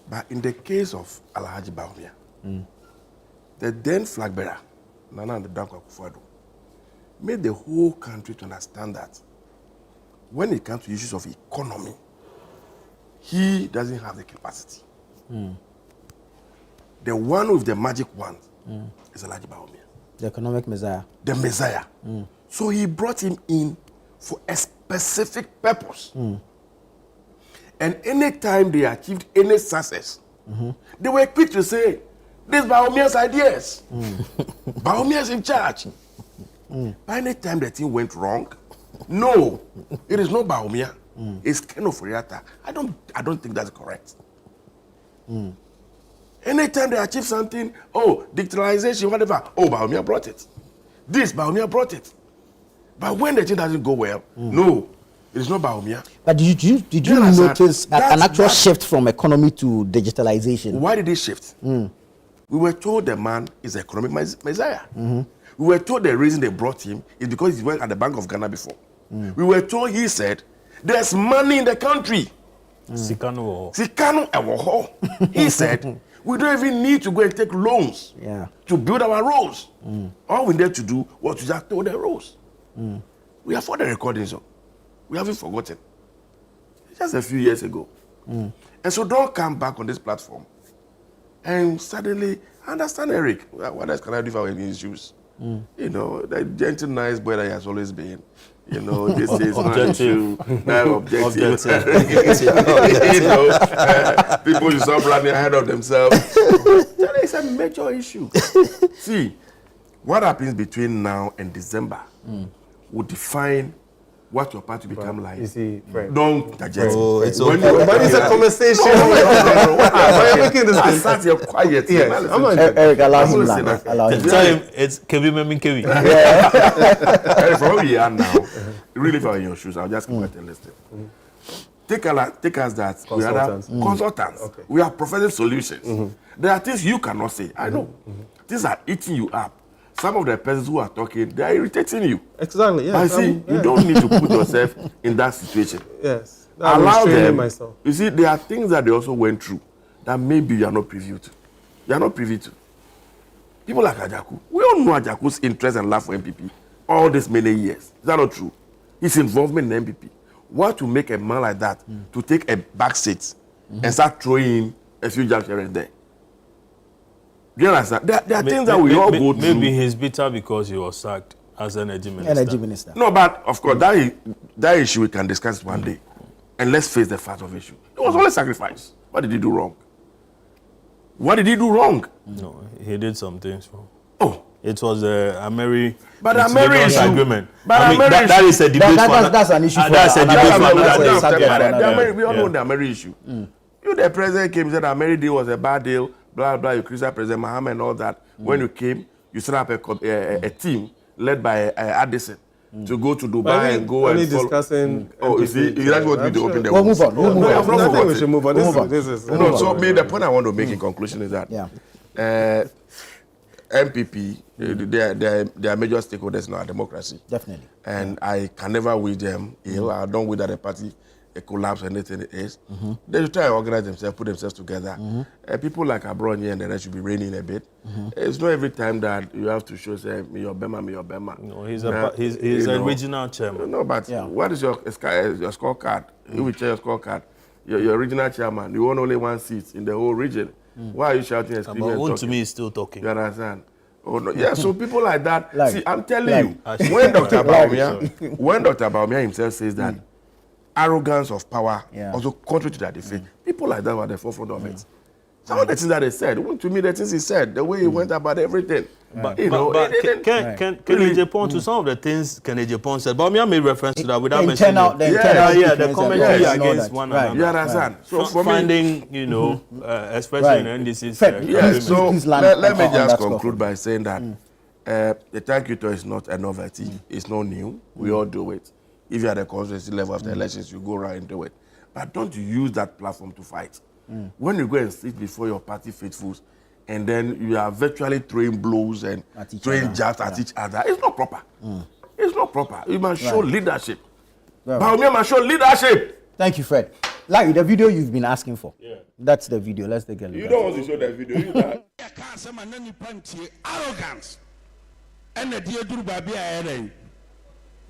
But in the case of Alhaji Bawumia, the then flag bearer, Nana Dankwa Akufo-Addo, made the whole country to understand that when it comes to issues of economy, he doesn't have the capacity. The one with the magic wand is Alhaji Bawumia. The economic messiah. The messiah. So he brought him in for a specific purpose. And anytime they achieved any success, they were quick to say, this is Bawumia's ideas. Bawumia's in charge. By any time the thing went wrong, no, it is not Bawumia. It's Ken Oforiatta. I don't think that's correct. Anytime they achieve something, oh, digitalization, whatever, oh, Bawumia brought it. This, Bawumia brought it. But when the thing doesn't go well, no, it is not Bawumia. But did you notice an actual shift from economy to digitalization? Why did it shift? We were told the man is the economic messiah. We were told the reason they brought him is because he worked at the Bank of Ghana before. We were told, he said, there's money in the country. Sikano Ewoho. He said, we don't even need to go and take loans to build our roads. All we need to do was to just tow the roads. We have the recordings. We haven't forgotten. Just a few years ago. And so don't come back on this platform. And suddenly, I understand Eric. What else can I do if I were in his shoes? You know, the gentle, nice boy that he has always been. You know, this is objective. Objective. You know, people should stop running ahead of themselves. That is a major issue. See, what happens between now and December will define what your party become like. You see, right. Don't digest. Oh, it's okay. But it's a conversation. Why are you making this? I sat here quiet. Yes, Eric, allow him. Allow him. Tell him it's Kevin Memin Kevin. From where we are now, really, if I were in your shoes, I'll just come and listen. Take us that we are consultants. Okay. We are professional solutions. There are things you cannot say. I know. Things are eating you up. Some of the persons who are talking, they are irritating you. Exactly, yes. I see, you don't need to put yourself in that situation. Yes. Allow them. Myself. You see, there are things that they also went through that maybe you are not privy to. You are not privy to. People like Ajaku. We all know Ajaku's interest and love for MPP all these many years. Is that not true? His involvement in MPP. What to make a man like that to take a back seat and start throwing a few jabs here and there? Do you understand? There are things that we all go through. Maybe he's bitter because he was sacked as energy minister. No, but of course, that issue we can discuss one day. And let's face the fact of issue. It was only sacrifice. What did he do wrong? What did he do wrong? No, he did some things wrong. Oh. It was the Ameri agreement. But I mean, that is a debate. That's an issue. That's a debate. We all know the Ameri issue. You, the president came and said the Ameri deal was a bad deal. Blah, blah, you criticize President Mahama and all that. When you came, you set up a team led by Addison to go to Dubai and go and discussing. Oh, you see, that's what we do open the We'll move on. I think we should move on. This is no, so the point I want to make in conclusion is that MPP, they are major stakeholders in our democracy. Definitely. And I can never wish them ill. I don't wish that the party collapse or anything it is. They should try to organize themselves, put themselves together. People like Abronye and the rest should be reining a bit. It's not every time that you have to show, say, me your Bema. No, he's a regional chairman. No, but what is your scorecard? You will share your scorecard. Your regional chairman, you want only one seat in the whole region. Why are you shouting and screaming and talking? Wuntumi is still talking. You understand? Oh, no. Yeah, so people like that, see, I'm telling you, when Dr. Bawumia himself says that arrogance of power also contrary to their defeat, people like that were at the forefront of it. Some of the things that they said, to me, the things he said, the way he went about everything. But you know, Kenny Japan, to some of the things Kenny Japan said, Bawumia made reference to that without mentioning the commentary against one another. You understand? So for finding, you know, especially in NDC's yes, so let me just conclude by saying that the thank you to is not a novelty. It's not new. We all do it. If you're at the constituency level after elections, you go around and do it. But don't use that platform to fight. When you go and sit before your party faithfuls, and then you are virtually throwing blows and throwing jabs at each other, it's not proper. It's not proper. You must show leadership. Bawumia must show leadership. Thank you, Fred. Like the video you've been asking for. Yeah. That's the video. Let's take a look. You don't want to show that video. You can't. Arrogance. And the dear Duru Babi Aeren.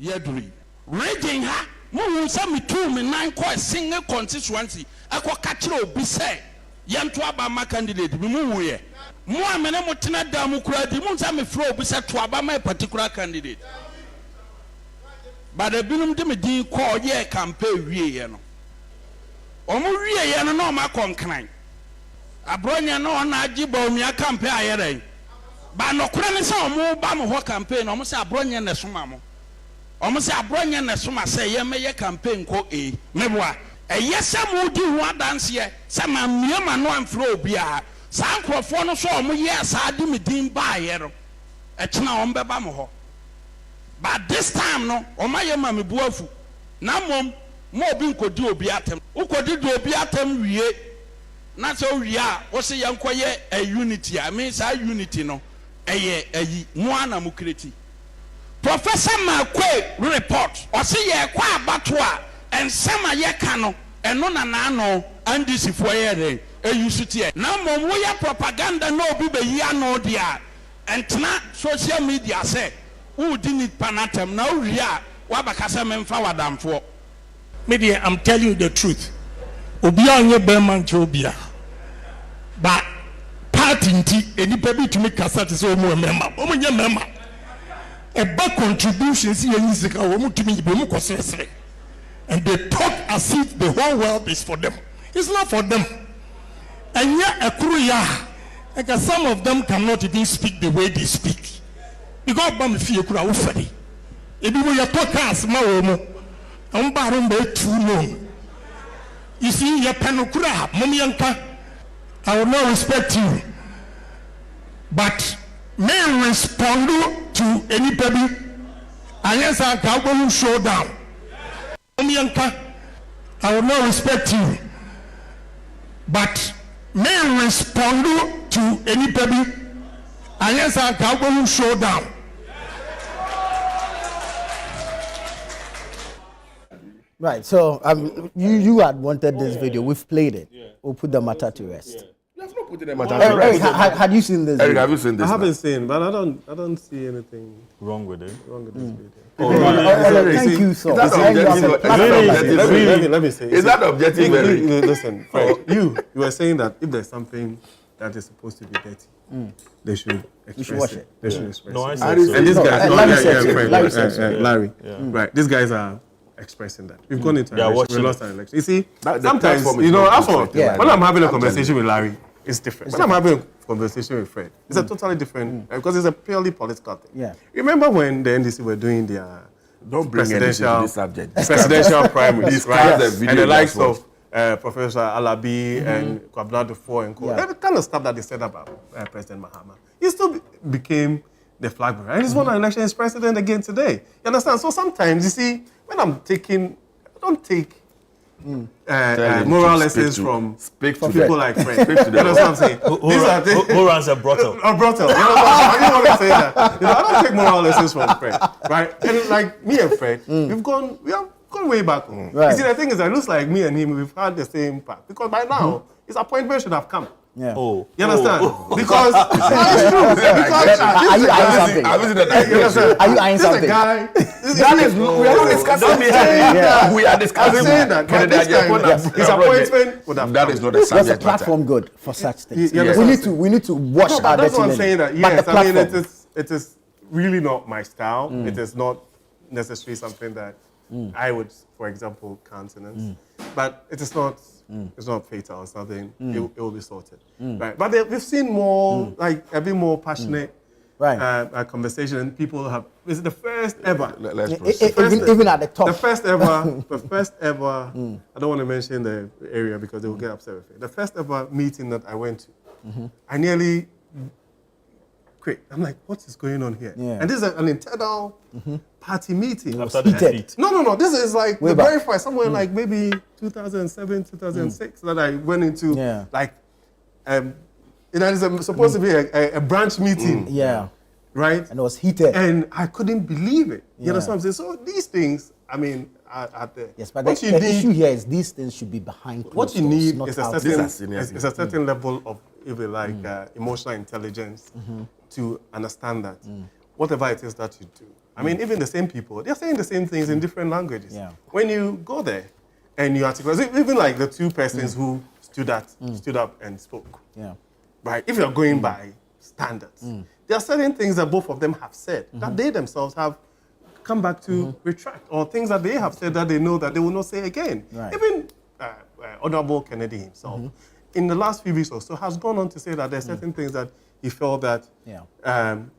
Yedri. Raging ha. Mu sami 2 me 9 single constituency. Akwa kachiro bi say. Yantu Abama candidate. Mu ye. Mu amene motina da mu kura di mu sami flow bi say to Abama a particular candidate. But the binum de me din call ye campaign wie ye no. Omo wie ye no no ma konkran. Abronye no na agi Bawumia campaign ayere. Ba no kura ne say omo ba mo ho campaign omo say Abronye na soma mo. Omo say Abronye na soma say ye meye campaign ko meboa. Eyese mo di ho adanse ye say ma miema no amfro obia. Sa nkrofo no so omo ye sa di me din ba ayere. E kina omo beba mo ho. But this time no oma ye ma me buafu. Na mom mo obi nkodi obi atem. Ukodi do obi atem wie. Na so wie a wo se yankoye a unity. I mean say unity no. Eye ayi mo ana mo kreti. Professor Makwe report. O se ye kwa abato a ensema ye ka no eno na na no andisi fo ye re. Eyusutie. Na mom wo ya propaganda no obi be yi ano dia. Entna social media say who didn't panatem now ria wabakasa memfa wadamfo. Media, I'm telling you the truth. Obia onye beman chobia. But party nti enipa bi tumi kasa te so omo member. Omo nye member. Eba contributions ye yisika omo tumi yibe omo kosesere. And they talk as if the whole world is for them. It's not for them. And yet ekuru ya. Like some of them cannot even speak the way they speak. Because bam fie kura wo fadi ebi wo talkers ma wo mo on barum be too long. You see your penukura mom yanka. I will not respect you, but may respond to anybody. And yes, I can show down. Mom yanka, I will not respect you, but may respond to anybody. And yes, I can show down. Right, so you had wanted this video. We've played it. Yeah. We'll put the matter to rest. You have not put the matter to rest. Had you seen this? Eric, have you seen this? I haven't seen, but I don't see anything wrong with it. Wrong with this video. Thank you so much. Let me say. Is that objective? Listen, Fred, you were saying that if there's something that is supposed to be dirty, they should express it. They should express it. And these guys, Larry, right? These guys are expressing that. We've gone into election. We lost our election. You see, sometimes, when I'm having a conversation with Larry, it's different. When I'm having a conversation with Fred, it's a totally different, because it's a purely political thing. Yeah. Remember when the NDC were doing their presidential primaries, right? And the likes of Professor Alabi and Kwabena Dufo and Co. That kind of stuff that they said about President Mahama. He still became the flag bearer. And he's won an election as president again today. You understand? So sometimes, you see, when I don't take moral lessons from people like Fred. You know what I'm saying? Who runs a brothel? A brothel. You know what I'm saying? I don't want to say that. I don't take moral lessons from Fred, right? And like me and Fred, we have gone way back. Right. You see, the thing is, it looks like me and him, we've had the same path. Because by now, his appointment should have come. Yeah. You understand? Because it's true. Because are you eyeing something? Are you eyeing something? This is a guy. We are not discussing this. We are discussing that. His appointment would have. That is not a subject. Was the platform good for such things? Yes. We need to watch our that's what I'm saying. That yes, I mean it is really not my style. It is not necessarily something that I would, for example, countenance. But it is not. It's not fatal. It's nothing. It will be sorted, right? But we've seen more, like a bit more passionate, conversation, and people have. This is the first ever. Let's proceed. Even at the top. The first ever. I don't want to mention the area because they will get upset with it. The first ever meeting that I went to, I nearly quit. I'm like, what is going on here? Yeah. And this is an internal party meeting. After the defeat. No. This is like the very first, somewhere like maybe 2007, 2006 that I went into like, it's supposed to be a branch meeting. Right? And it was heated. And I couldn't believe it. You know what I'm saying? So these things, I mean, there. Yes, but the issue here is these things should be behind closed What you need doors, is a certain level of, if you like, emotional intelligence to understand that whatever it is that you do. I mean, even the same people, they're saying the same things in different languages. Yeah. When you go there and you articulate, even like the two persons who stood up and spoke. Yeah. Right? If you're going by standards, there are certain things that both of them have said that they themselves have come back to retract, or things that they have said that they know that they will not say again. Right. Even Honorable Kennedy himself, in the last few weeks or so, has gone on to say that there are certain things that he felt that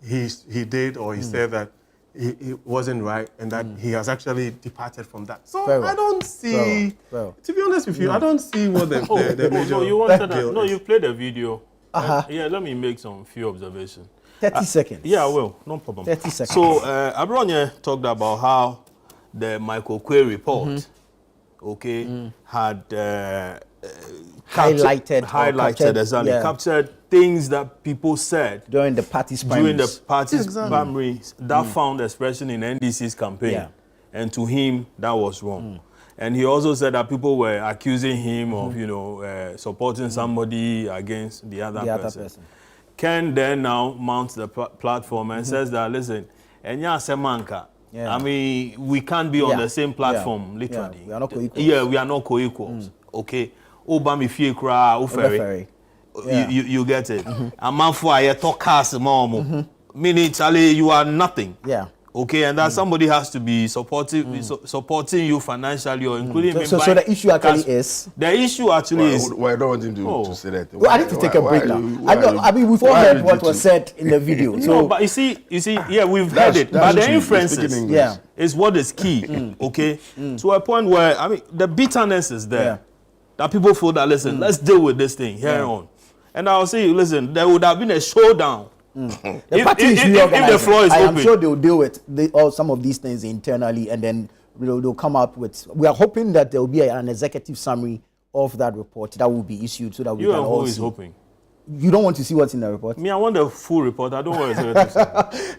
he did, or he said that he wasn't right, and that he has actually departed from that. So I don't see, to be honest with you, I don't see what the major No, you played a video. Yeah, let me make some few observations. 30 seconds. Yeah, I will. No problem. 30 seconds. So, Abronye talked about how the Michael Quay report, had highlighted exactly, captured things that people said during the party's primaries. Primaries that found expression in NDC's campaign, and to him that was wrong. And he also said that people were accusing him of, supporting somebody against the other person. Ken then now mounts the platform and says that, listen, Enya Semanka, I mean, we can't be on the same platform, literally. We are not co-equals. Yeah, we are not co-equals. Okay. Obama fie kra ufere. You get it. A man for a talk cast mom. Meaning, Charlie, you are nothing. Yeah. Okay, and that somebody has to be supporting you financially, or including so the issue actually is Well, I don't want him to say that. Well, I need to take a break now. I mean, we've all heard what was said in the video. So, no, but you see, yeah, we've heard it. But the inferences is what is key. Okay, to a point where, I mean, the bitterness is there. That people feel that, listen, let's deal with this thing here on. And I'll say, listen, there would have been a showdown. The party is reorganizing. If the floor is open. I'm sure they'll deal with some of these things internally, and then they'll come up with. We are hoping that there will be an executive summary of that report that will be issued, so that we can all see. Hoping? You don't want to see what's in the report? Me, I want the full report. I don't want to see